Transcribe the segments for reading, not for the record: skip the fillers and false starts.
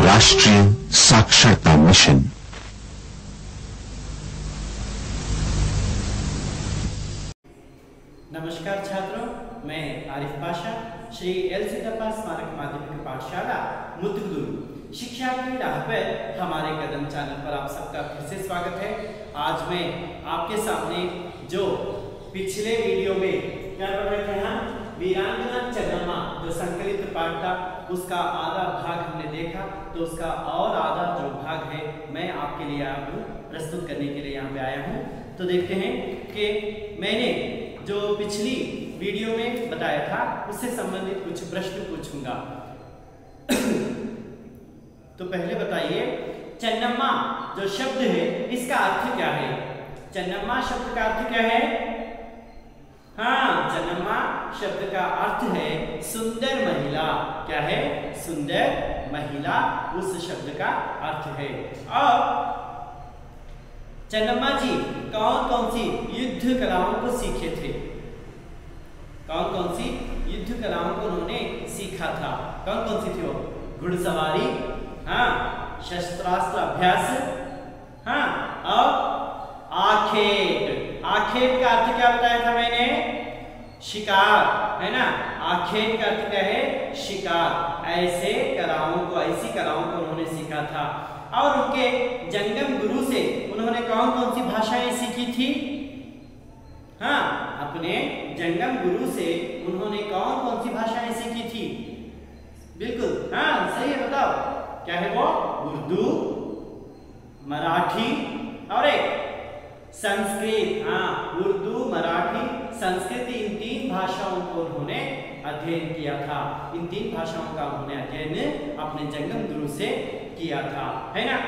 राष्ट्रीय साक्षरता मिशन। नमस्कार छात्रों, मैं आरिफ पाशा, श्री एल सिद्धप्पा स्मारक माध्यमिक पाठशाला मुतुगुरु शिक्षा की राह पर हमारे कदम चैनल पर आप सबका फिर से स्वागत है। आज मैं आपके सामने जो पिछले वीडियो में क्या पढ़ रहे थे हम, वीरांगना चन्नम्मा जो संकलित पाठ था उसका आधा भाग हमने देखा, तो उसका और आधा जो भाग है मैं आपके लिए आपको प्रस्तुत करने के लिए यहाँ पे आया हूँ। तो देखते हैं कि मैंने जो पिछली वीडियो में बताया था उससे संबंधित कुछ प्रश्न पूछूंगा। तो पहले बताइए, चन्नम्मा जो शब्द है इसका अर्थ क्या है? चन्नम्मा शब्द का अर्थ क्या है? हाँ, चन्नम्मा शब्द का अर्थ है सुंदर महिला। क्या है? सुंदर महिला उस शब्द का अर्थ है। और चन्नम्मा जी कौन कौन सी युद्ध कलाओं को सीखे थे? कौन कौन सी युद्ध कलाओं को उन्होंने सीखा था? कौन कौन सी थी वो? घुड़सवारी, हाँ, शस्त्रास्त्र अभ्यास, हाँ, और आखेट। आखेट का अर्थ क्या बताया था मैंने? शिकार, है ना। आखेट का अर्थ क्या है? शिकार। ऐसे कलाओं को, ऐसी कलाओं को उन्होंने सीखा था। और उनके जंगम गुरु से उन्होंने कौन कौन सी भाषाएं सीखी थी? हाँ, अपने जंगम गुरु से उन्होंने कौन कौन सी भाषाएं सीखी थी? बिल्कुल, हाँ, सही है, बताओ क्या है वो? उर्दू, मराठी और एक संस्कृत। हाँ, उर्दू, मराठी, संस्कृत, इन तीन भाषाओं को उन्होंने अध्ययन किया था। इन तीन भाषाओं का उन्होंने अध्ययन अपने जंगम गुरु से किया था, है ना।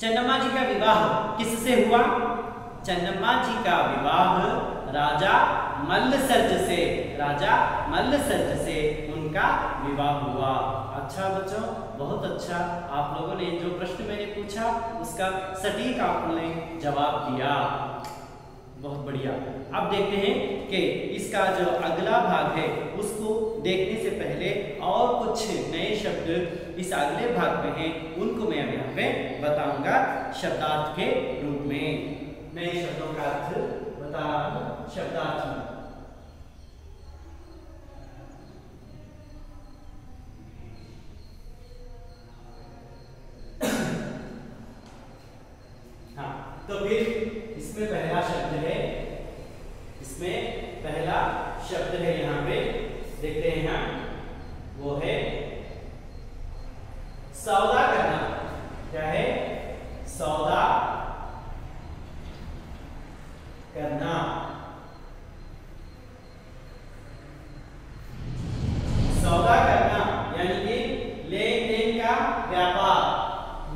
चन्नम्मा जी का विवाह किससे हुआ? चन्नम्मा जी का विवाह राजा मल्लसर्ज से, राजा मल्लसर्ज से उनका विवाह हुआ। अच्छा बच्चों, बहुत अच्छा, आप लोगों ने जो प्रश्न मैंने पूछा उसका सटीक आपने जवाब दिया, बहुत बढ़िया। अब देखते हैं कि इसका जो अगला भाग है उसको देखने से पहले और कुछ नए शब्द इस अगले भाग में हैं, उनको मैं अब यहाँ पे बताऊंगा शब्दार्थ के रूप में। नए शब्दों का अर्थ बता रहा हूँ शब्दार्थ में। हाँ, तो फिर इसमें पहला शब्द है, इसमें पहला शब्द है यहाँ पे देखते हैं हम, वो है सौदा करना। क्या है? सौदा करना। सौदा करना यानी कि लेन देन का व्यापार,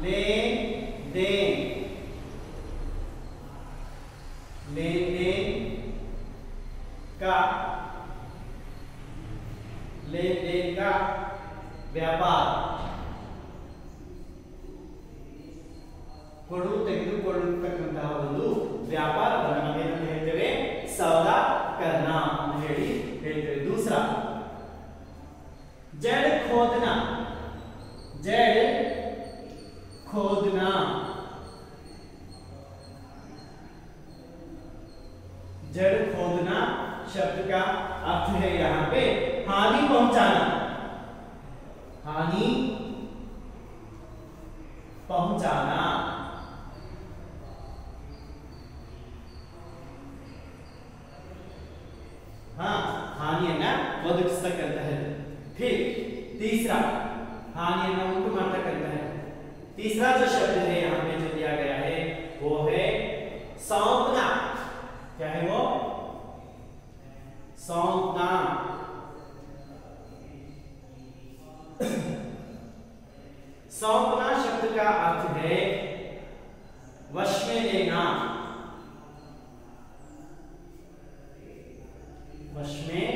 लेन देन, लेन देन का, लेन देन का व्यापार। ಕೊಡು ತೆಗೆದುಕೊಳ್ಳತಕ್ಕಂತಹ ಒಂದು ವ್ಯಾಪಾರವನ್ನು ನಾವೇನು ಹೇಳ್ತೇವೆ? ಸೌದಾ करना ಅಂತ ಹೇಳಿ ಹೇಳ್ತೇವೆ। दूसरा जड़ खोदना, जड़ खोदना, जड़ खोदना शब्द का अर्थ है यहाँ पे हानि पहुंचाना। हानि पहुंचाना। हाँ, हानि है ना वो दुष्ट करता है। फिर तीसरा हानि है ना उनको मारता करता है। तीसरा जो शब्द है यहाँ पे जो दिया गया है वो है सौंपना। क्या है वो? सौंपना। सौंपना शब्द का अर्थ है वश में लेना। वश में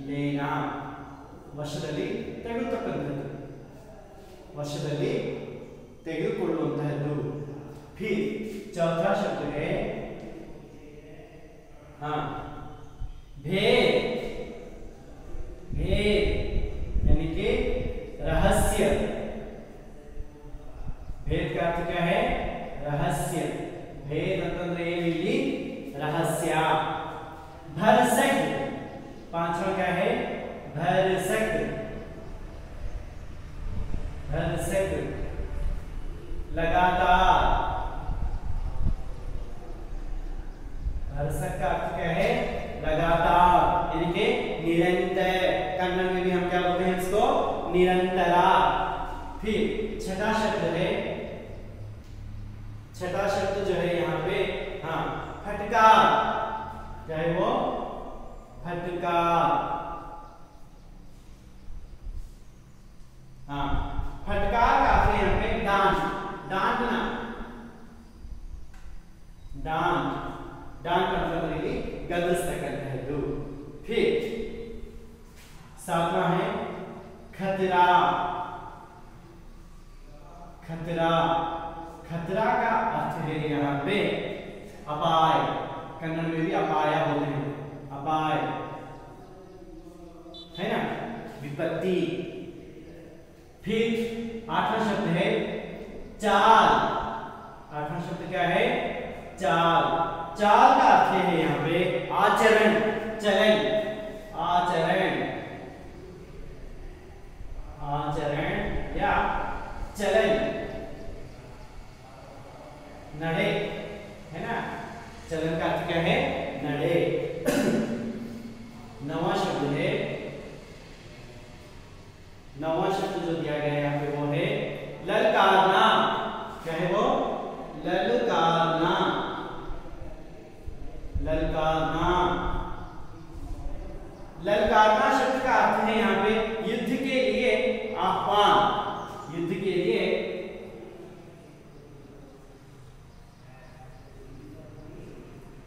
लेना, ವಶದಲ್ಲಿ ತೆಗೆದುಕೊಳ್ಳುವಂತದ್ದು, ವಶದಲ್ಲಿ ತೆಗೆದುಕೊಳ್ಳುವಂತಹದ್ದು। फिर चौथा शब्द है हाँ भेद। भेद यानी कि रहस्य। भेद का अर्थ क्या है? रहस्य। भेद ಅಂತಂದ್ರೆ ಏನಿಲ್ಲಿ रहस्य। भरसक, पांचवा क्या है? भरसक। भरसक लगातार। भरसक का अर्थ क्या है? लगातार यानी कि निरंतर। कन्नड़ में भी हम क्या बोलते हैं इसको? निरंतरा। फिर छठा शब्द है, छठा शब्द जो है यहाँ पे हाँ फटकार। क्या है वो? फटकार। हाँ फटकार का अर्थ यहाँ पे डांट, डांटना। डांट, डांट का मतलब गदस्त करता है दो। फिर सातवां है खतरा। खतरा, खतरा का अर्थ है यहाँ पे अपाय। कन्नड़ में भी अपाया बोलते हैं, अपाय है ना, विपत्ति। फिर आठवां शब्द है चाल। आठवां शब्द क्या है? चाल। चाल का अर्थ है यहाँ पे आचरण, चलन। आचरण, आचरण या चलन, नड़े है ना। चलन का अर्थ क्या है? नड़े। नवा शब्द है, नवा शब्द जो दिया गया है यहाँ पे वो है ललकारना। क्या है वो? ललकारना। ललकारना, ललकारना शब्द का अर्थ है यहाँ पे युद्ध के लिए आह्वान। युद्ध के लिए,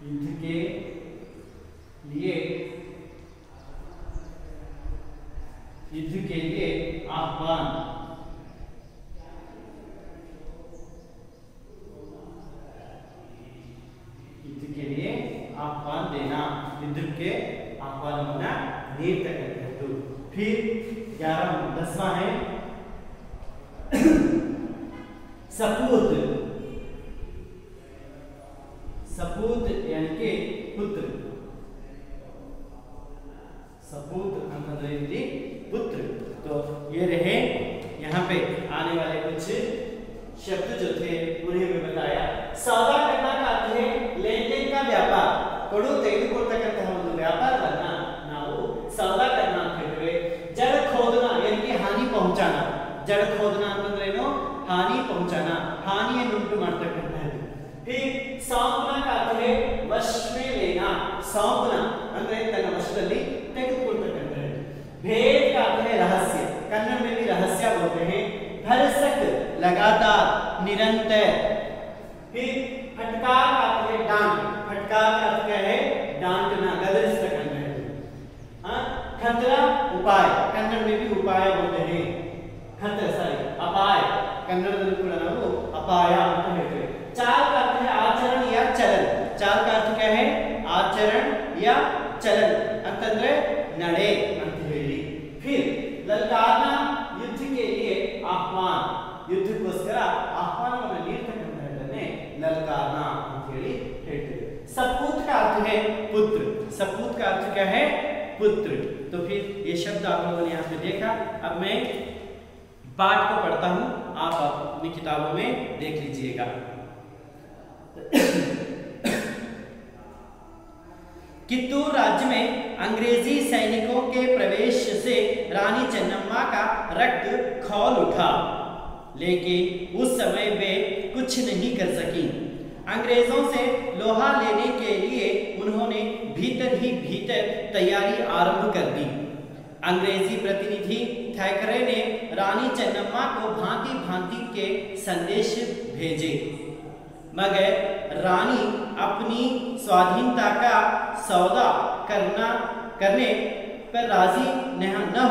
युद्ध के लिए, युद्ध के लिए आह्वान। युद्ध के लिए आह्वान देना, युद्ध के आह्वान होना नेत्र करते हैं। तो फिर 10वां है सपूत। सपूत यानी कि पुत्र। सपूत अंतर्गत पुत्र। तो ये रहे यहाँ पे आने वाले कुछ शब्द जो थे उन्हें मैं बताया। सौदा करना का अर्थ है लेन देन का व्यापार। ಕೊಡು ತೆಗೆದುಕೊಳ್ಳತಕ್ಕಂತಹ ಒಂದು ವ್ಯಾಪಾರವನ್ನ ನಾವು ಸೌದಾ करना ಅಂತ ಹೇಳ್ತೇವೆ। जड़ खोदना यानी कि हानि पहुंचाना। जड़ खोदना ಅಂತಂದ್ರೇನು? हानि पहुंचाना, हानिಯನ್ನು ಉಂಟು ಮಾಡತಕ್ಕಂತಹದ್ದು। फिर सौंपना का अर्थ है वश में लेना। सौंपना ಅಂದ್ರೆ ತನ್ನ ವಶದಲ್ಲಿ ತೆಗೆದುಕೊಳ್ಳತಕ್ಕಂತಹದ್ದು। भेद का अर्थ है रहस्य। कन्नड़ में भी रहस्य बोलते हैं। भरसक लगातार, निरंतर। फिर फटकार का अर्थ है डांट। फटकार का अर्थ क्या है? डांटना, गदरिस्त करना है। हाँ खतरा उपाय। कन्नड़ में भी उपाय बोलते हैं। खतरा सॉरी अपाय, कन्नड़ದಲ್ಲಿ ಕೂಡ ನಾವು ಅಪಾಯ ಅಂತ ಹೇಳ್ತೇವೆ। चाल का अर्थ है आचरण या चलन। चाल का अर्थ क्या है? आचरण या चलन ಅಂತಂದ್ರೆ ನಡೆ ಅಂತ ಹೇಳಿ। फिर ललकारना युद्ध के लिए आह्वान। युद्धಕ್ಕೋಸ್ಕರ ಆಹ್ವಾನವನ್ನು ನೀಡತಕ್ಕಂತಹದ್ದನ್ನೇ ललकारना ಅಂತ ಹೇಳಿ ಹೇಳ್ತೇವೆ। सपूत का अर्थ है पुत्र। सपूत का अर्थ क्या है? पुत्र। तो फिर ये शब्द आप लोगों ने यहाँ पे देखा। अब मैं पाठ को पढ़ता हूं, आप अपनी किताबों में देख लीजिएगा। कित्तूर राज्य में अंग्रेजी सैनिकों के प्रवेश से रानी चन्नम्मा का रक्त खौल उठा, लेकिन उस समय वे कुछ नहीं कर सकी। अंग्रेजों से लोहा लेने के लिए उन्होंने भीतर ही भीतर तैयारी आरंभ कर दी। अंग्रेजी प्रतिनिधि थैकरे ने रानी चन्नम्मा को भांति भांति के संदेश भेजे, मगर रानी अपनी स्वाधीनता का सौदा करने पर राजी न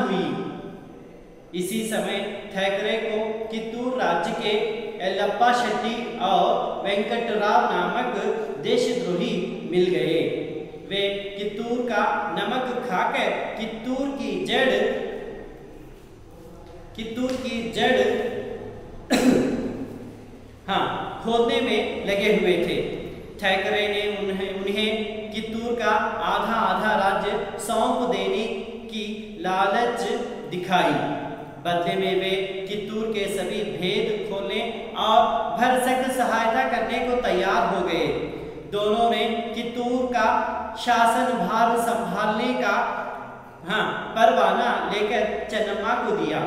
हुई। इसी समय थैकरे को कित्तूर राज्य के एल्लप्पा शेट्टी और वेंकटराव नामक देशद्रोही मिल गए। वे कित्तूर का नमक खाकर कित्तूर की जड़ खोदने में लगे हुए थे। थैकरे ने उन्हें कित्तूर का आधा आधा राज्य सौंप देने की लालच दिखाई। बदले में वे कित्तूर के सभी भेद खोलने और भरसक सहायता करने को तैयार हो गए। दोनों ने कित्तूर का शासन भार संभालने का परवाना लेकर चन्नम्मा को दिया।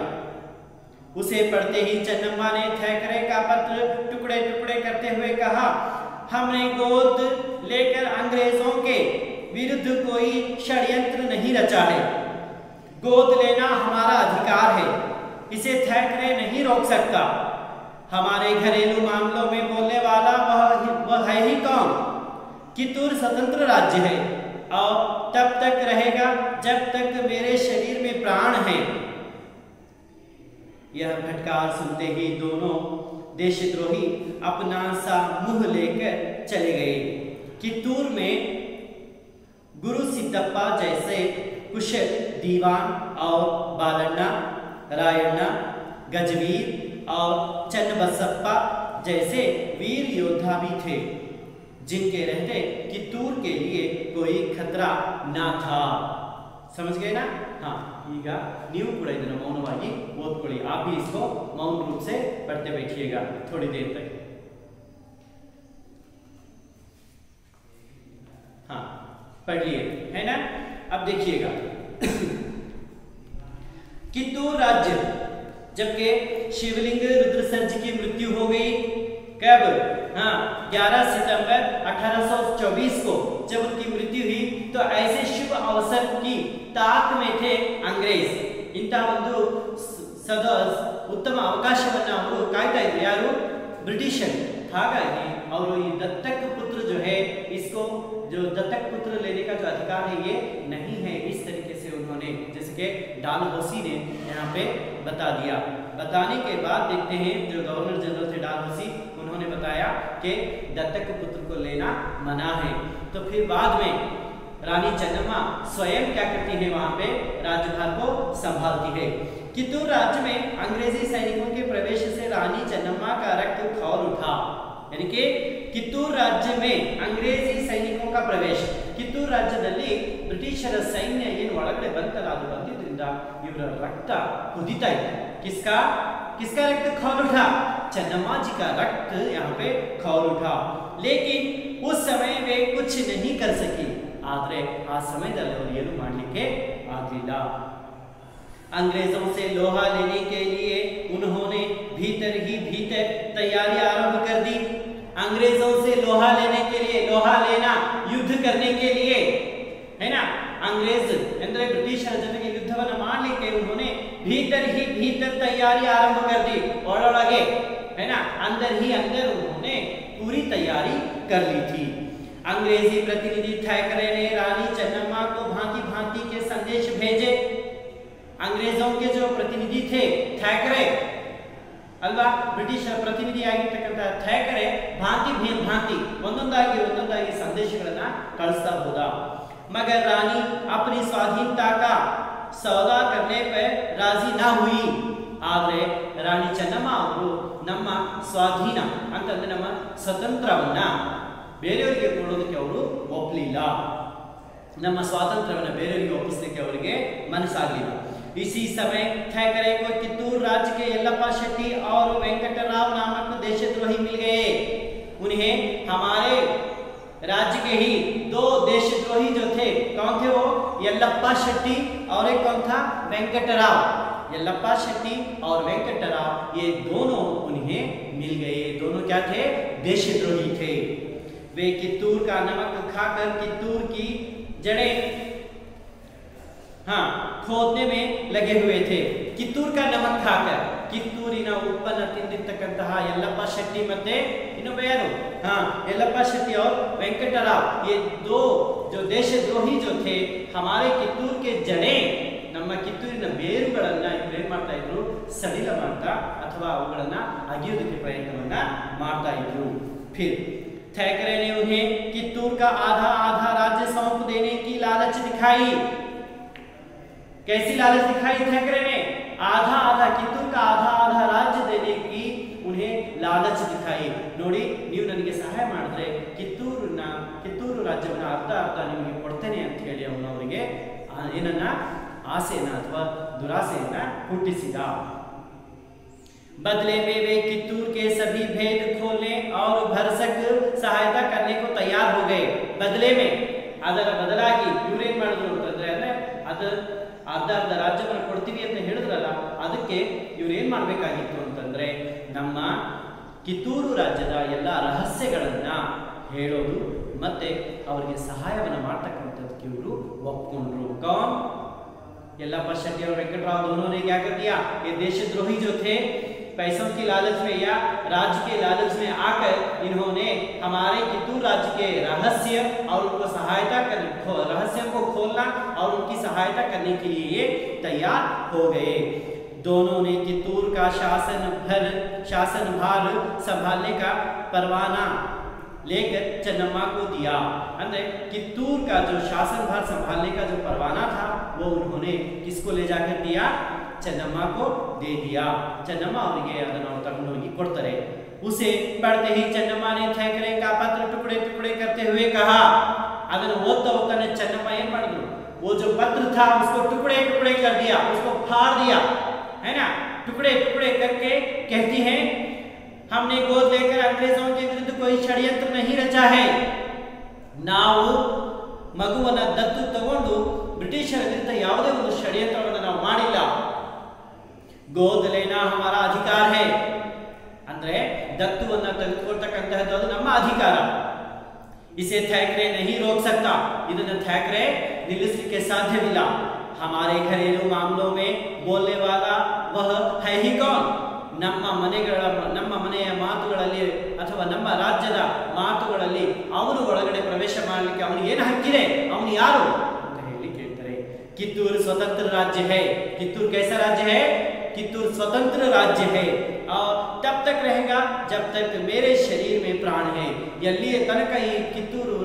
उसे पढ़ते ही चन्नम्मा ने थैकरे का पत्र टुकड़े टुकड़े करते हुए कहा, हमने गोद लेकर अंग्रेजों के विरुद्ध कोई षड्यंत्र नहीं रचा है। गोद लेना हमारा अधिकार है, इसे थैकरे नहीं रोक सकता। हमारे घरेलू मामलों में बोलने वाला वह है ही कौन? कित्तूर स्वतंत्र राज्य है और तब तक रहेगा जब तक मेरे शरीर में प्राण है। यह फटकार सुनते ही दोनों देशद्रोही अपना सा मुंह लेकर चले गए। कित्तूर में गुरु सिद्धप्पा जैसे कुशल दीवान और बालन्ना, रायण्णा, गजवीर और चन्नबसप्पा जैसे वीर योद्धा भी थे, जिनके रहते कित्तूर के लिए कोई खतरा ना था। समझ गए ना? हाँ, ಈಗ ನೀವು ಕೂಡ ಇದನ್ನು ಮೌನವಾಗಿ ಓದ್ಕೊಳ್ಳಿ। आप भी इसको मौन रूप से पढ़ते बैठिएगा थोड़ी देर तक। हाँ, पढ़ लिए है ना? अब देखिएगा कित्तूर राज्य, जबकि शिवलिंग रुद्रसंज की मृत्यु हो गई कब? 11 सितंबर 1824 को जब उनकी मृत्यु हुई, तो ऐसे शुभ अवसर की ताक में थे अंग्रेज। इंತಹ ಒಂದು ಉತ್ತಮ ಅವಕಾಶವನ್ನು ಅವರು ಕಾಯ್ತಾ ಇದ್ರು, ಯಾರು? ಬ್ರಿಟಿಷರು। ಹಾಗಾಗಿ ಅವರು ಈ दत्तक पुत्र जो है, इसको जो दत्तक पुत्र लेने का जो अधिकार है ये नहीं है, इस तरीके से उन्होंने, जैसे कि डालहौसी ने यहाँ पे बता दिया। बताने के बाद देखते हैं जो गवर्नर जनरल थे डालहौसी, उन्होंने बताया कि दत्तक पुत्र को लेना मना है। तो फिर बाद में रानी चन्नम्मा स्वयं क्या करती है? वहां पे राज्यभार को संभालती है। कित्तूर राज्य में अंग्रेजी सैनिकों के प्रवेश से रानी चन्नम्मा का रक्त खौल उठा, यानी कि कित्तूर राज्य में अंग्रेजी सैनिकों का प्रवेश, ಕಿತ್ತೂರು ರಾಜ್ಯದಲ್ಲಿ ಬ್ರಿಟಿಷರ ಸೈನ್ಯ ಏನು ಒಳಗಡೆ ಬಂತಲ್ಲ, ಅದು ಬಂದಿದ್ರಿಂದ ಇವರ ರಕ್ತ ಕುದಿತಾ ಇತ್ತು। किसका रक्त खौल उठा? चन्नम्मा जी का रक्त यहाँ पे खौल उठा। लेकिन उस समय वे कुछ नहीं कर सकी। आदरे आ समयದಲ್ಲಿ ಅವರು ಏನು ಮಾಡಲಿಕ್ಕೆ ಆಗಲಿಲ್ಲ। अंग्रेजों से लोहा लेने के लिए उन्होंने भीतर ही भीतर तैयारी आरंभ कर दी। अंग्रेजों से लोहा लेने के लिए, लोहा लेना युद्ध करने के लिए, है ना, अंग्रेज ಅಂದ್ರೆ ಬ್ರಿಟಿಷರ ಜೊತೆಗೆ ಯುದ್ಧವನ್ನು ಮಾಡಲಿಕ್ಕೆ उन्होंने भीतर ही भीतर तैयारी आरंभ कर दी। ಒಳೊಳಗೆ, है ना, अंदर ही अंदर उन्होंने पूरी तैयारी कर ली थी। अंग्रेजी प्रतिनिधि थैकरे ने रानी चन्नम्मा को भांति भांति के संदेश भेजे। अंग्रेजों के जो प्रतिनिधि थे थैकरे अल्वा, ब्रिटिश प्रतिनिधि ಆಗಿರತಕ್ಕಂತ ಥ್ಯಾಕರೆ भांति भांति ಒಂದೊಂದಾಗಿ ಸಂದೇಶಗಳನ್ನ ಕಳಿಸ್ತಾ ಹೋದ। मगर रानी अपनी स्वाधीनता का सौदा करने पर राजी ना हुई। ಆದರೆ ರಾಣಿ ಚೆನ್ನಮ್ಮ ಅವರು ನಮ್ಮ ಸ್ವಾಧೀನ ಅಂತಂದ್ರೆ ನಮ್ಮ ಸ್ವತಂತ್ರವನ್ನ ಬೇರೆಯವರಿಗೆ ಕೊಡೋದಕ್ಕೆ ಅವರು ಒಪ್ಪಲಿಲ್ಲ। ನಮ್ಮ ಸ್ವಾತಂತ್ರ್ಯವನ್ನು ಬೇರೆಯವರಿಗೆ ಒಪ್ಪಿಸಲಿಕ್ಕೆ ಅವರಿಗೆ ಮನಸ್ಸಾಗಲಿಲ್ಲ। इसी समय थैकरे को कित्तूर राज्य के यल्लप्पा शेट्टी और वेंकटराव नामक देशद्रोही मिल गए। उन्हें हमारे राज्य के ही दो देशद्रोही जो थे, कौन थे वो? यल्लप्पा शेट्टी और एक कौन था? वेंकटराव। यल्लप्पा शेट्टी और वेंकटराव, ये दोनों उन्हें मिल गए। दोनों क्या थे? देशद्रोही थे। वे कित्तूर का नमक खाकर कित्तूर की जड़ें खोदने में लगे हुए थे। कित्तूर का नमक खाकर ಕಿತ್ತೂರಿನ ಉಪ್ಪನ್ನ ತಿಂದಿರ್ತಕ್ಕಂತಹ ಯಲ್ಲಪ್ಪ ಶೆಟ್ಟಿ ಮತ್ತೆ ಇನ್ನೊಬ್ಬ ಯಾರು? यल्लप्पा शेट्टी और वेंकटराव, ये दो जो देशद्रोही जो थे, हमारे कित्तूर के जड़ें, ನಮ್ಮ ಕಿತ್ತೂರಿನ ಬೇರುಗಳನ್ನ ಇವರು ಏನ್ ಮಾಡ್ತಾ ಇದ್ರು? ಸಡಿಲ ಮಾಡ್ತಾ ಅಥವಾ ಅವುಗಳನ್ನ ಅಗಿಯೋದಕ್ಕೆ ಪ್ರಯತ್ನವನ್ನ ಮಾಡ್ತಾ ಇದ್ರು। फिर थैकरे ने उन्हें कित्तूर का आधा आधा राज्य सौंप देने की लालच दिखाई। कैसी लालच दिखाई थैकरे ने? आधा आधा कित्तूर का आधा आधा राज्य देने की उन्हें लालच दिखाई। ನೋಡಿ, ನೀವು ನನಗೆ ಸಹಾಯ ಮಾಡಿದ್ರೆ ಕಿತ್ತೂರು ರಾಜ್ಯವನ್ನ ಅರ್ಧ ಅರ್ಧ ನಿಮಗೆ ಕೊಡ್ತೇನೆ ಅಂತ ಹೇಳಿ ಅವರಿಗೆ ಏನನ್ನ ಆಸೆಯನ್ನ ಅಥವಾ ದುರಾಸೆಯನ್ನ ಹುಟ್ಟಿಸಿದ। बदले में वे कित्तूर के सभी भेद खोलने और भरसक सहायता करने को तैयार हो गए। बदले में, ಅದರ ಬದಲಾಗಿ ಇವರು ಏನ್ ಮಾಡಿದ್ರು ಅಂತಂದ್ರೆ, ಅದು ಅರ್ಧ ಅರ್ಧ ರಾಜ್ಯವನ್ನು ಕೊಡ್ತೀವಿ ಅಂತ ಹೇಳಿದ್ರಲ್ಲ, ಅದಕ್ಕೆ ಇವ್ರು ಏನ್ ಮಾಡ್ಬೇಕಾಗಿತ್ತು ಅಂತಂದ್ರೆ, ನಮ್ಮ ಕಿತ್ತೂರು ರಾಜ್ಯದ ಎಲ್ಲ ರಹಸ್ಯಗಳನ್ನ ಹೇಳೋದು ಮತ್ತೆ ಅವರಿಗೆ ಸಹಾಯವನ್ನ ಮಾಡ್ತಕ್ಕಂಥದ್ದಕ್ಕೆ ಇವರು ಒಪ್ಕೊಂಡ್ರು। कौन? यल्लप्पा शेट्टी और वेंकटराव दोनों ने क्या कर दिया? ये देशद्रोही जो थे, पैसों की लालच में या राज्य के लालच में आकर इन्होंने हमारे कित्तूर राज्य के रहस्य और उनको सहायता कर रहस्य को खोलना और उनकी सहायता करने के लिए ये तैयार हो गए। दोनों ने कित्तूर का शासन भार संभालने का परवाना लेकर चन्नम्मा को दिया। अंदर कित्तूर का जो शासन भार संभालने का जो परवाना था, वो उन्होंने किसको ले जाकर दिया? चन्नम्मा को दे दिया। चन्नम्मा ಅವರಿಗೆ ಅದನ್ನು ತಗೊಂಡೋಗಿ ಕೊಡ್ತಾರೆ। उसे पढ़ते ही चन्नम्मा ने थैकरे का पत्र टुकड़े टुकड़े करते हुए कहा। ಅದನ್ನು ಓದ್ತಾ ಹೋಗ್ತಾನೆ चन्नम्मा ಏನ್ ಮಾಡಿದ್ರು? वो जो पत्र था उसको टुकड़े टुकड़े कर दिया, उसको फाड़ दिया, है ना? टुकड़े टुकड़े करके कहती है, हमने गोद लेकर अंग्रेजों के विरुद्ध कोई षड्यंत्र नहीं रचा है। ನಾವು ಮಗುವನ್ನ ದತ್ತು ತಗೊಂಡು ಬ್ರಿಟಿಷರ ವಿರುದ್ಧ ಯಾವುದೇ ಒಂದು ಷಡ್ಯಂತ್ರವನ್ನು ನಾವು ಮಾಡಿಲ್ಲ। गोद लेना हमारा अधिकार है, ಅಂದ್ರೆ ದತ್ತುವನ್ನ ತೆಗೆದುಕೊಳ್ಳತಕ್ಕಂತಹದ್ದು ಅದು ನಮ್ಮ ಅಧಿಕಾರ। इसे थैकरे नहीं रोक सकता, ಇದನ್ನ थैकरे ನಿಲ್ಲಿಸಲಿಕ್ಕೆ ಸಾಧ್ಯವಿಲ್ಲ। हमारे घरेलू मामलों में बोलने वाला वह है ही कौन? ನಮ್ಮ ಮನೆಯ ಮಾತುಗಳಲ್ಲಿ ಅಥವಾ ನಮ್ಮ ರಾಜ್ಯದ ಮಾತುಗಳಲ್ಲಿ ಅವನು ಒಳಗಡೆ ಪ್ರವೇಶ ಮಾಡಲಿಕ್ಕೆ ಅವನಿಗೆ ಏನು ಹಕ್ಕಿದೆ? ಅವನು ಯಾರು ಅಂತ ಹೇಳಿ ಕೇಳ್ತಾರೆ। कित्तूर स्वतंत्र राज्य है। कित्तूर कैसा राज्य है? कित्तूर स्वतंत्र राज्य है और तब तक रहेगा जब तक मेरे शरीर में प्राण है। ಎಲ್ಲಿಯ ತನಕ ಈ ಕಿತ್ತೂರು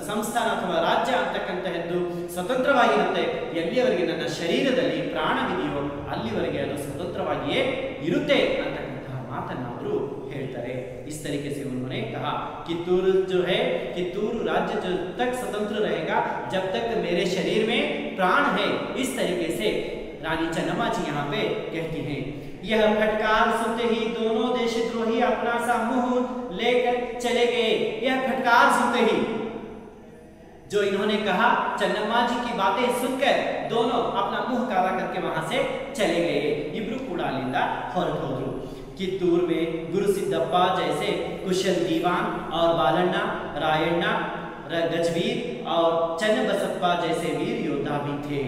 ಸಂಸ್ಥಾನ ಅಥವಾ ರಾಜ್ಯ ಅಂತಕ್ಕಂತಹದ್ದು ಸ್ವತಂತ್ರವಾಗಿರುತ್ತೆ, ಎಲ್ಲಿಯವರೆಗೆ ನನ್ನ ಶರೀರದಲ್ಲಿ ಪ್ರಾಣವಿದೆಯೋ ಅಲ್ಲಿವರೆಗೆ ಅದು ಸ್ವತಂತ್ರವಾಗಿಯೇ ಇರುತ್ತೆ ಅಂತಕ್ಕಂತಹ ಮಾತನ್ನು ಅವರು ಹೇಳ್ತಾರೆ। इस तरीके से उन्होंने कहा कित्तूर जो है, कित्तूर राज्य जब तक स्वतंत्र रहेगा जब तक मेरे शरीर में प्राण है। इस तरीके से रानी चन्नम्मा जी यहाँ पे कहती हैं। यह फटकार सुनते ही दोनों देशद्रोही अपना सा मुंह लेकर चले गए। यह फटकार सुनते ही, जो इन्होंने कहा, चन्नम्मा जी की बातें सुनकर दोनों अपना मुंह काला करके वहां से चले गए। इब्रू ಕೂಡ ಅಲ್ಲಿಂದ ಹೊರಟು ಹೋದ್ರು। कित्तूर में गुरु सिद्धप्पा जैसे कुशल दीवान और बालण्णा, रायण्णा, गजवीर और चन्नबसप्पा जैसे वीर योद्धा भी थे।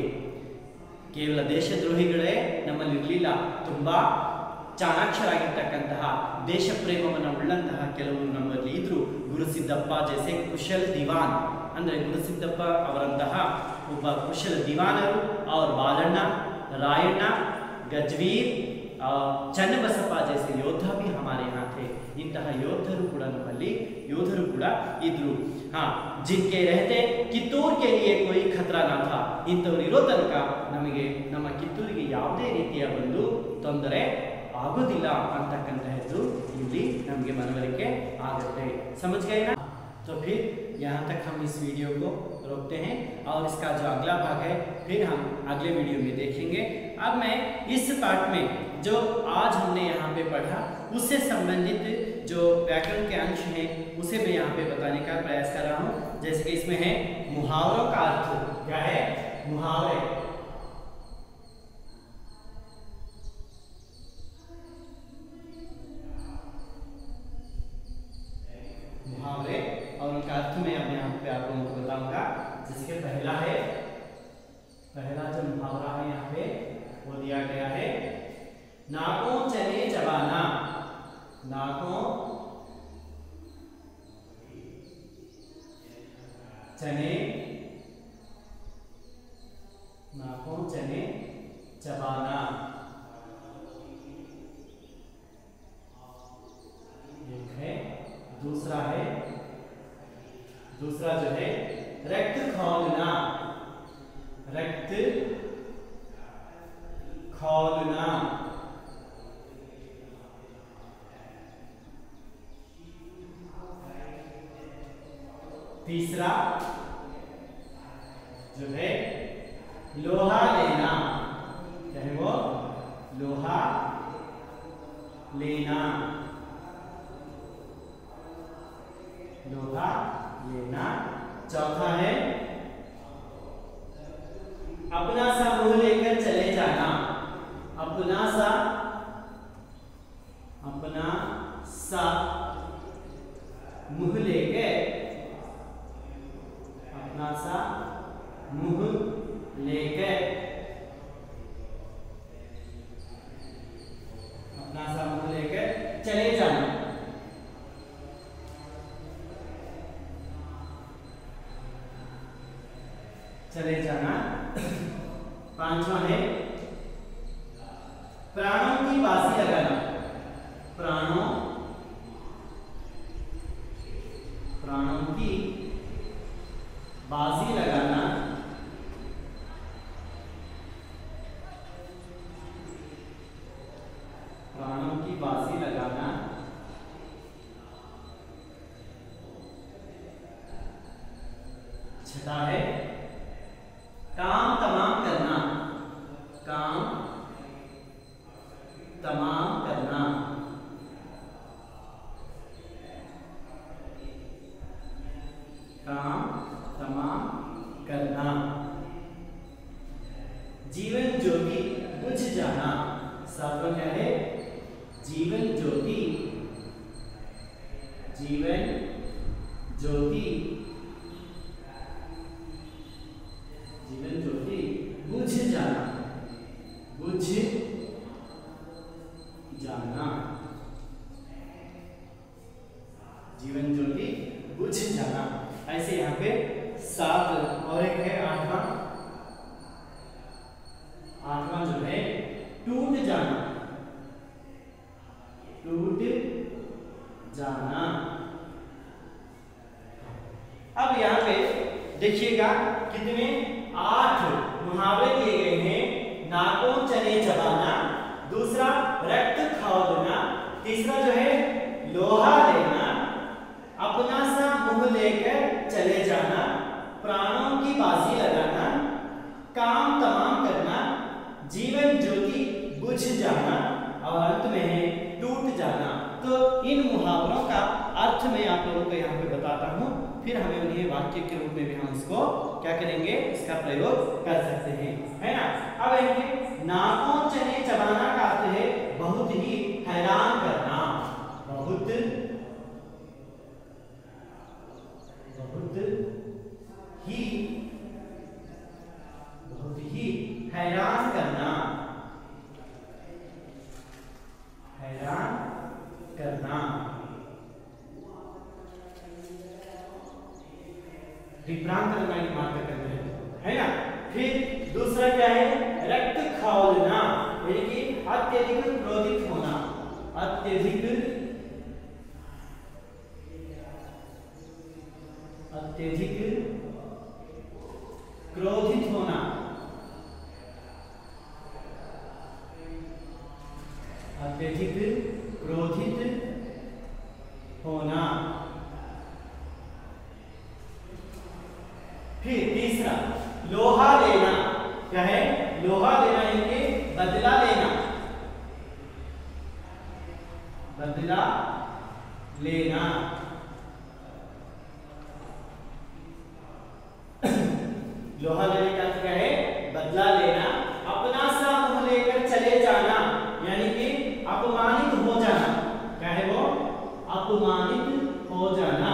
ಕೇವಲ ದೇಶದ್ರೋಹಿಗಳೇ ನಮ್ಮಲ್ಲಿರಲಿಲ್ಲ, ತುಂಬಾ ಚಾಣಾಕ್ಷರಾಗಿರ್ತಕ್ಕಂತಹ ದೇಶ ಪ್ರೇಮವನ್ನು ಉಳ್ಳಂತಹ ಕೆಲವರು ನಮ್ಮಲ್ಲಿ ಇದ್ರು। ಗುರು ಸಿದ್ದಪ್ಪ ಜೈಸೆ ಕುಶಲ್ ದಿವಾನ್, ಅಂದ್ರೆ ಗುರು ಸಿದ್ದಪ್ಪ ಅವರಂತಹ ಒಬ್ಬ ಕುಶಲ ದಿವಾನರು, और ಬಾಲಣ್ಣ, ರಾಯಣ್ಣ, ಗಜವೀರ್, ಚನ್ನಬಸಪ್ಪ ಜೈಸೆ ಯೋಧ भी हमारे यहाँ थे। ಇಂತಹ ಯೋಧರು ಕೂಡ ನಮ್ಮಲ್ಲಿ ಇದ್ರು। जिनके रहते कित्तूर के लिए कोई खतरा न था। ಇಂಥವ್ರು ಇರೋ ತನಕ ನಮಗೆ ನಮ್ಮ ಕಿತ್ತೂರಿಗೆ ಯಾವುದೇ ರೀತಿಯ ಒಂದು ತೊಂದರೆ ಆಗೋದಿಲ್ಲ ಅಂತಕ್ಕಂತಹದ್ದು ಇಲ್ಲಿ ನಮಗೆ ಮನವರಿಕೆ ಆಗುತ್ತೆ। समझ गए ना? तो फिर यहाँ तक हम इस वीडियो को रोकते हैं और इसका जो अगला भाग है फिर हम अगले वीडियो में देखेंगे। अब मैं इस पार्ट में जो आज हमने यहाँ पे पढ़ा उससे संबंधित जो व्याकरण के अंश हैं उसे मैं यहाँ पे बताने का प्रयास कर रहा हूँ। जैसे कि इसमें है मुहावरों का अर्थ। क्या है? मुहावरे। मुहावरे और उनका अर्थ मैं अब यहाँ पे आप लोगों को बताऊंगा। जैसे कि पहला जो मुहावरा है यहाँ पे वो दिया गया है, नाकों चने चबाना। नाकों चने चबाना। एक है। दूसरा जो है रक्त खौलना। रक्त खौलना। तीसरा जो है लोहा लेना। क्या है वो? लोहा लेना। लोहा लेना। चौथा है अपना सा मुंह लेकर चले जाना। अपना सा मुंह लेकर। अपना सा मुंह लेकर। अपना सा मुंह लेकर चले जाना। चले जाना। पांचवा है प्राणों की बाजी लगाना। प्राणों की बाजी लगाना। प्राणों की बाजी लगाना। छठा है काम तमाम करना। काम तमाम करना। काम तमाम करना। जीवन ज्योति बुझ जाना। सातवां क्या है? जीवन ज्योति। जीवन ज्योति। जीवन ज्योति बुझ जाना। बुझ जाना। जीवन ज्योति बुझ जाना। ऐसे यहाँ पे 7 और एक है आठवां जो है टूट जाना। टूट जाना। अब यहाँ पे देखिएगा कितने 8 मुहावरे दिए गए हैं। नाकों चने चबाना। दूसरा रक्त खौलना। तीसरा जो है लोहा लेना। अपना सा मुंह लेकर चले जाना। प्राणों की बाजी लगाना। काम तमाम करना। जीवन ज्योति बुझ जाना। और अंत में है टूट जाना। तो इन मुहावरों का अर्थ मैं आप लोगों को यहाँ पे बताता हूँ, फिर हमें उन्हें वाक्य के रूप में भी हम इसको क्या करेंगे, इसका प्रयोग कर सकते हैं, है ना। अब नाकों चने चबाना का अर्थ है बहुत ही हैरान करना। बहुत ही हैरान करना। हैरान करना। विभ्रांत करना की मात्रा करते हैं, है ना। फिर दूसरा क्या है? रक्त खौलना, यानी कि अत्यधिक क्रोधित होना। अत्यधिक क्रोधित होना। अत्यधिक क्रोधित होना। फिर तीसरा लोहा लेना। क्या है? लोहा लेना, यानी बदला लेना। लोहा लेने का अर्थ क्या है? बदला लेना। अपना सा मुंह लेकर चले जाना, यानी कि अपमानित हो जाना। क्या है वो? अपमानित हो जाना।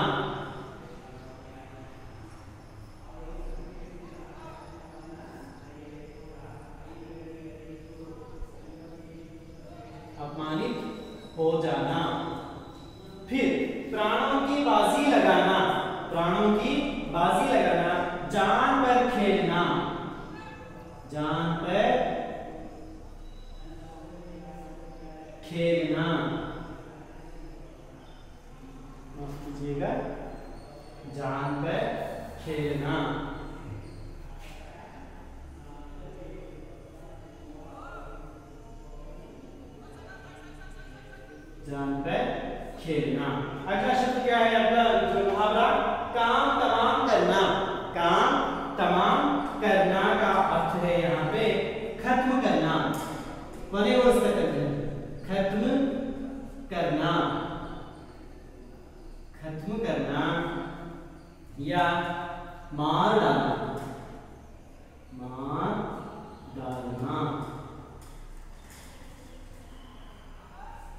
अपमानित हो जाना। फिर प्राणों की बाजी लगाना। प्राणों की बाजी लगाना, जान पर खेलना। जान पर खेलना, माफ कीजिएगा, जान पर खेलना। जान पर खेलना। अगला शब्द क्या है? अगला जो मुहावरा, काम तमाम करना। काम तमाम करना का अर्थ है यहाँ पे खत्म करना। परिवर्तन करना, खत्म करना, खत्म करना या मार डालना। मार डालना,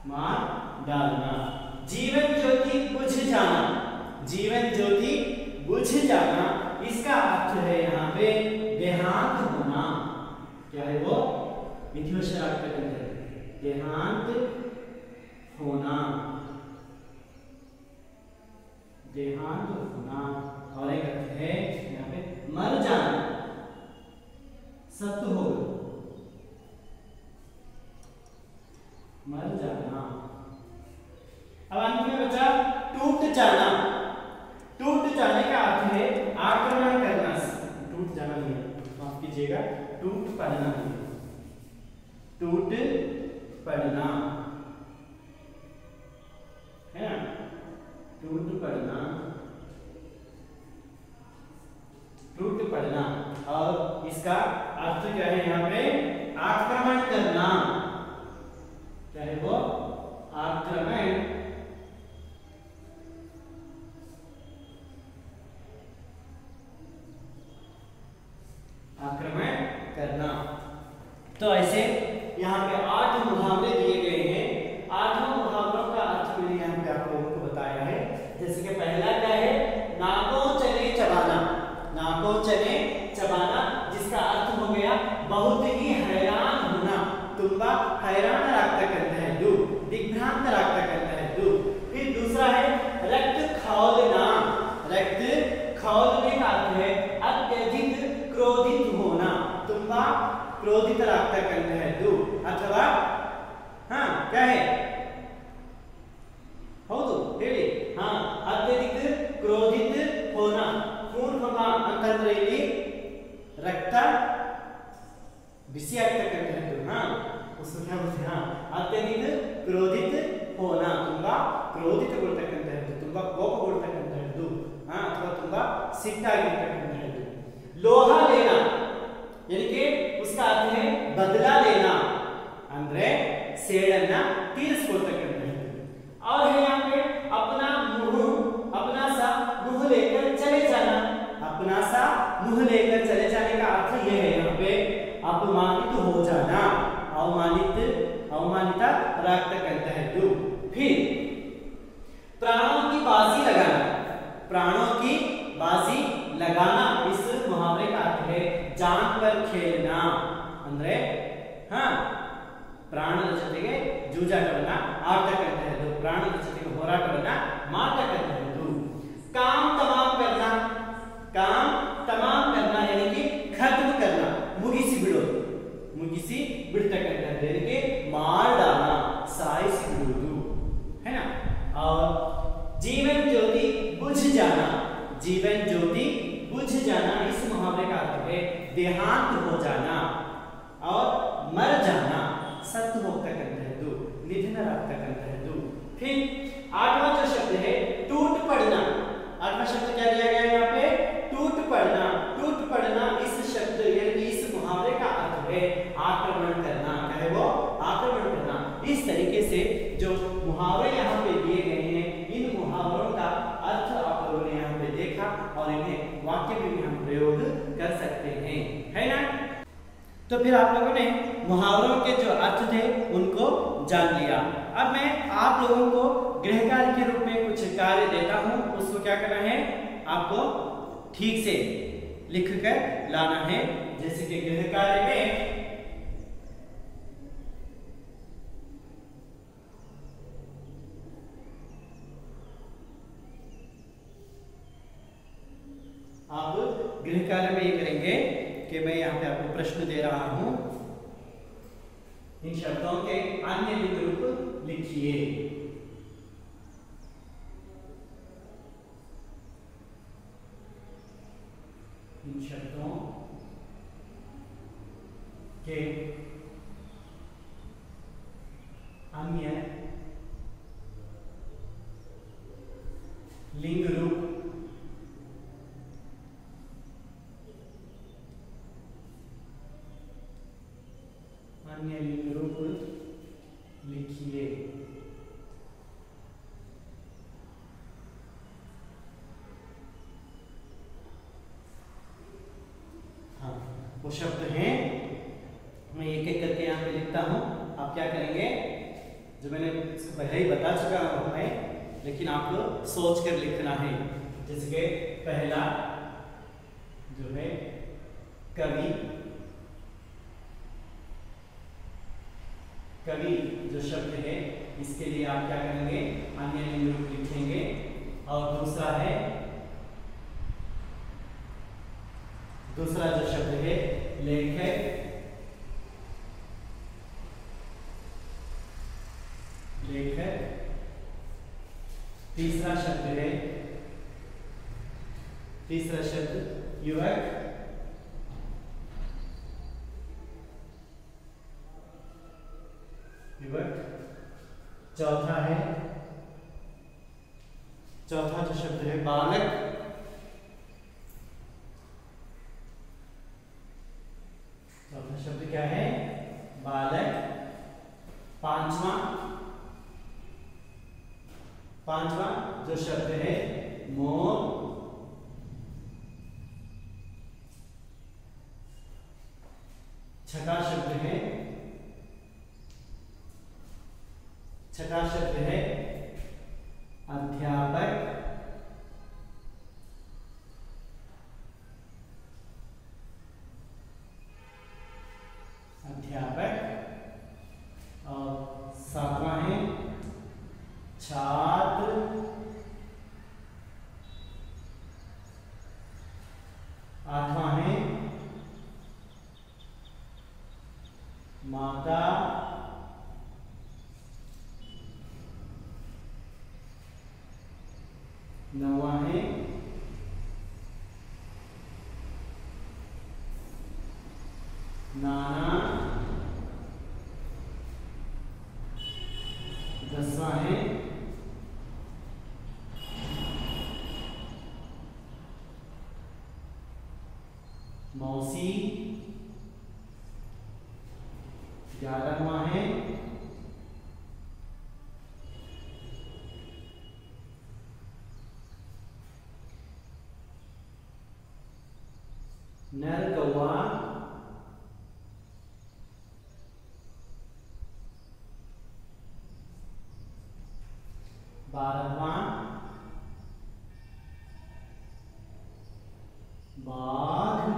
मार डालना। जीवन ज्योति बुझ जाना। जीवन ज्योति बुझ जाना, इसका अर्थ है यहाँ पे देहांत होना। क्या है वो? देहांत होना। देहांत होना। और एक अर्थ है यहाँ पे मर जाना, सत्य हो, मर जाना। अब अंत में बचा टूट जाना। टूट जाने का अर्थ है आक्रमण करना। टूट जाना नहीं है, माफ कीजिएगा, टूट पड़ना नहीं, टूट पड़ना है ना, टूट पड़ना, टूट पड़ना। और इसका अर्थ क्या है यहाँ पे? आक्रमण करना। क्या है वो? आक्रमण, आक्रमण करना। तो ऐसे यहाँ पे 8 मुहावरे दिए गए हैं। 8 मुहावरों का अर्थ मैंने यहाँ पे आप लोगों को बताया है। जैसे कि पहला क्या है? नाकों चने चबाना। नाकों चने चबाना, जिसका अर्थ हो गया बहुत ही हैरान होना। तुम्बा हैरान रागता करता है दू, दिग्भ्रांत रागता करता है दू। फिर दूसरा है रक्त खौलना। रक्त खौलने का अर्थ है अत्यधिक क्रोधित होना। तुम्बा क्रोधित रागता करता है दू, अथवा हाँ क्या है? ಹೌದು ಹೇಳಿ. हाँ, अत्यधिक क्रोधित होना। पूर्व ಅಂತಂದ್ರೆ ಇಲ್ಲಿ रक्त बिसी ಆಗ್ತಕ್ಕಂಥದ್ದು। हाँ, उसको क्या बोलते हैं? हाँ, अत्यधिक क्रोधित होना, ತುಂಬಾ ಕ್ರೋಧಿತಗೊಳ್ತಕ್ಕಂಥದ್ದು, ತುಂಬಾ ಕೋಪಗೊಳ್ತಕ್ಕಂಥದ್ದು, हाँ, ಅಥವಾ ತುಂಬಾ ಸಿಟ್ಟಾಗಿರ್ತಕ್ಕಂಥದ್ದು। लोहा लेना, यानी कि उसका अर्थ है बदला लेना, ಅಂದ್ರೆ ಸೇಡನ್ನ ತೀರಿಸಿಕೊಳ್ಳತಕ್ಕಂಥದ್ದು। और है यहाँ पे अपना मुंह, अपना सा मुंह लेकर चले जाना। अपना सा मुंह लेकर चले जाने का अर्थ यह है यहाँ पे अपमानित हो जाना, अवमानिता रागता करता है दू। फिर प्राणों की बाजी लगाना। प्राणों की बाजी लगाना, इस मुहावरे का अर्थ है जान पर खेलना। ಅಂದ್ರೆ हाँ, ಪ್ರಾಣದ ಜೊತೆಗೆ ಜೂಜಾಟವನ್ನ ಆಡ್ತಕ್ಕಂಥದ್ದು, ಪ್ರಾಣದ ಜೊತೆಗೆ ಹೋರಾಟವನ್ನ ಮಾಡ್ತಕ್ಕಂಥದ್ದು। काम तमाम करना। काम तमाम करना यानी कि खत्म करना, मुगिसी बिडोದು, मुगिसी बिडतಕ್ಕಂಥದ್ದು, यानी कि मार डालना, साइसी बिडोದು है ना। और जीवन ज्योति बुझ जाना। जीवन ज्योति बुझ जाना, इस मुहावरे का अर्थ है देहांत हो जाना और मर जाना, सत्य होಗ್ತಕ್ಕಂಥದ್ದು, निधनರಾಗ್ತಕ್ಕಂಥದ್ದು। फिर 8वां जो शब्द है टूट पड़ना। 8वां शब्द क्या दिया गया है यहाँ पे? टूट पड़ना। टूट पड़ना इस शब्द यानी इस मुहावरे का अर्थ है आक्रमण करना। क्या है वो? आक्रमण करना। इस तरीके से जो मुहावरा तो फिर आप लोगों ने मुहावरों के जो अर्थ थे उनको जान लिया। अब मैं आप लोगों को गृह कार्य के रूप में कुछ कार्य देता हूं, उसको क्या करना है, आपको ठीक से लिख कर लाना है। जैसे कि गृह कार्य में आप गृह कार्य में ये करेंगे कि मैं यहाँ पे आपको प्रश्न दे रहा हूं, इन शब्दों के अन्य लिंग रूप लिखिए। इन शब्दों के अन्य लिंग रूप लिखिए। हाँ, वो शब्द हैं, मैं एक एक करके यहाँ पे लिखता हूँ। आप क्या करेंगे, जो मैंने इसको पहले ही बता चुका हूँ मैं, लेकिन आपको सोच कर लिखना है। जैसे कि पहला जो है कवि, कवि जो शब्द है इसके लिए आप क्या करेंगे, अन्य लिंग रूप लिखेंगे। और दूसरा है, दूसरा जो शब्द है लेखक, लेखक। तीसरा शब्द है, तीसरा शब्द युवक, युवक। चौथा है, चौथा जो शब्द है बालक, चौथा शब्द क्या है, बालक। पांचवा, पांचवा जो शब्द है मोर। छठा शब्द है, छठा शब्द है अध्यापक। अध्यापक। और सातवां है छात्र। आठवां है माता। नौवां है नाना। 10वां है मौसी। 11वां है नर कौवा। 12वां बाघ।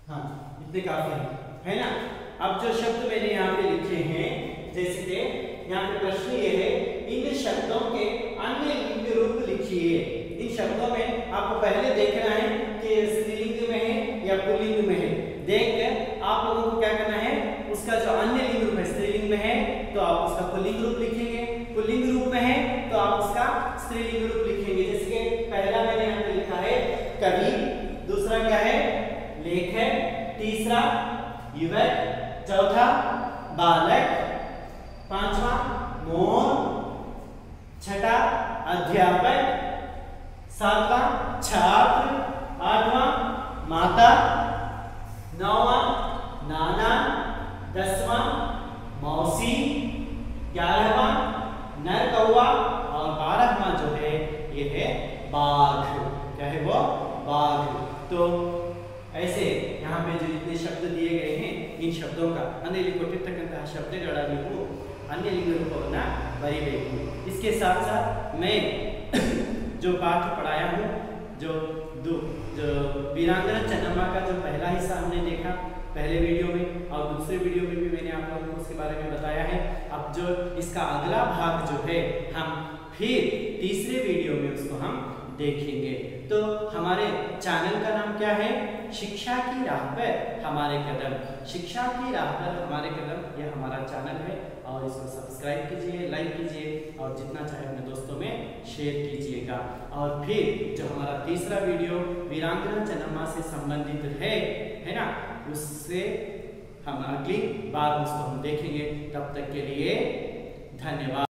हाँ, इतने काफी है ना। अब जो शब्द मैंने यहाँ पे लिखे हैं, जैसे कि यहाँ पे प्रश्न ये है, इन शब्दों के अन्य लिंग रूप लिखिए। इन शब्दों में आपको पहले देखना है कि स्त्रीलिंग में है या पुल्लिंग में है। देखकर आप लोगों को क्या करना है, उसका जो अन्य लिंग रूप है, स्त्रीलिंग में है तो आप उसका पुल्लिंग रूप लिखेंगे, पुल्लिंग रूप में है तो आप उसका स्त्रीलिंग रूप लिखेंगे। जैसे कि पहला मैंने यहाँ पे लिखा है कवि, दूसरा क्या है लेखक, तीसरा युवक, चौथा बालक, पांचवा मोर, छठा अध्यापक, सातवां छात्र, आठवां माता, नौवां नाना, 10वां मौसी, 11वां नर कौवा और 12वां जो है ये है बाघ। क्या है वो? तो ऐसे यहाँ पे जो जितने शब्द दिए गए हैं इन शब्दों का अन्य ಕೊಟ್ಟಿರ್ತಕ್ಕಂತಹ ಶಬ್ದಗಳ ನೀವು अन्य लिंग रूपवನ್ನ बरीಬೇಕು। इसके साथ साथ मैं जो पाठ पढ़ाया हूँ जो वीरांगना चन्नम्मा का जो पहला हिस्सा हमने देखा पहले वीडियो में और दूसरे वीडियो में भी मैंने आप लोगों को उसके बारे में बताया है। अब जो इसका अगला भाग जो है हम फिर तीसरे वीडियो में उसको हम देखेंगे। तो हमारे चैनल का नाम क्या है? शिक्षा की राह पर हमारे कदम। शिक्षा की राह पर हमारे कदम, यह हमारा चैनल है और इसको सब्सक्राइब कीजिए, लाइक कीजिए और जितना चाहे अपने दोस्तों में शेयर कीजिएगा। और फिर जो हमारा तीसरा वीडियो वीरांगना चन्नम्मा से संबंधित है ना, उससे हम अगली बार उसको हम देखेंगे। तब तक के लिए धन्यवाद।